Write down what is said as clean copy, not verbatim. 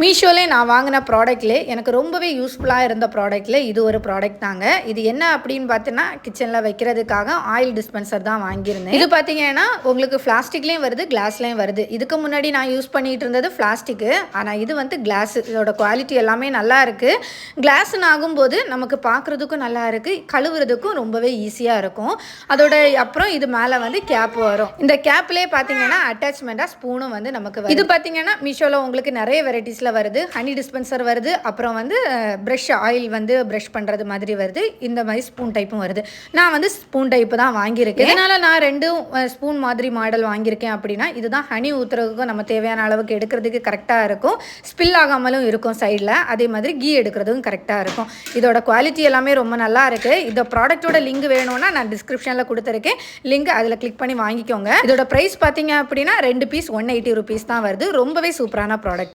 மீஷோலே நான் வாங்கின ப்ராடக்ட்லே எனக்கு ரொம்பவே யூஸ்ஃபுல்லாக இருந்த ப்ராடக்ட்டில் இது ஒரு ப்ராடக்ட் தாங்க. இது என்ன அப்படின்னு பார்த்தீங்கன்னா, கிச்சனில் வைக்கிறதுக்காக ஆயில் டிஸ்பென்சர் தான் வாங்கியிருந்தேன். இது பார்த்தீங்கன்னா உங்களுக்கு பிளாஸ்டிக்லேயும் வருது, கிளாஸ்லேயும் வருது. இதுக்கு முன்னாடி நான் யூஸ் பண்ணிகிட்டு இருந்தது பிளாஸ்டிக்கு, ஆனால் இது வந்து கிளாஸு. இதோட குவாலிட்டி எல்லாமே நல்லா இருக்குது. கிளாஸ்ன்னு ஆகும்போது நமக்கு பார்க்குறதுக்கும் நல்லா இருக்குது, கழுவுறதுக்கும் ரொம்பவே ஈஸியாக இருக்கும். அதோட அப்புறம் இது மேலே வந்து கேப் வரும். இந்த கேப்லேயே பார்த்தீங்கன்னா அட்டாச்மெண்ட்டாக ஸ்பூனும் வந்து நமக்கு வரும். இது பார்த்தீங்கன்னா மீஷோவில் உங்களுக்கு நிறைய வெரைட்டிஸில் வருது. ஹனி டிஸ்பென்சர் வருது, அப்புறம் வந்து ப்ரஷ் ஆயில் வந்து ப்ரஷ் பண்ணுறது மாதிரி வருது. இந்த மாதிரி ஸ்பூன் டைப்பும் வருது. நான் வந்து ஸ்பூன் டைப்பு தான் வாங்கியிருக்கேன். இதனால் நான் 2 ஸ்பூன் மாதிரி மாடல் வாங்கியிருக்கேன். அப்படின்னா இதுதான் ஹனி ஊற்றுறதுக்கும் நம்ம தேவையான அளவுக்கு எடுக்கிறதுக்கு கரெக்டாக இருக்கும், ஸ்பில் ஆகாமலும் இருக்கும் சைடில். அதே மாதிரி கீ எடுக்கிறதுக்கும் கரெக்டாக இருக்கும். இதோட குவாலிட்டி எல்லாமே ரொம்ப நல்லா இருக்குது. இந்த ப்ராடக்ட்டோட லிங்க் வேணும்னா நான் டிஸ்கிரிப்ஷனில் கொடுத்துருக்கேன், லிங்க் அதில் கிளிக் பண்ணி வாங்கிக்கோங்க. இதோட ப்ரைஸ் பார்த்தீங்க அப்படின்னா 2 பீஸ் 180 ருபீஸ் தான் வருது. ரொம்பவே சூப்பரான ப்ராடக்ட்.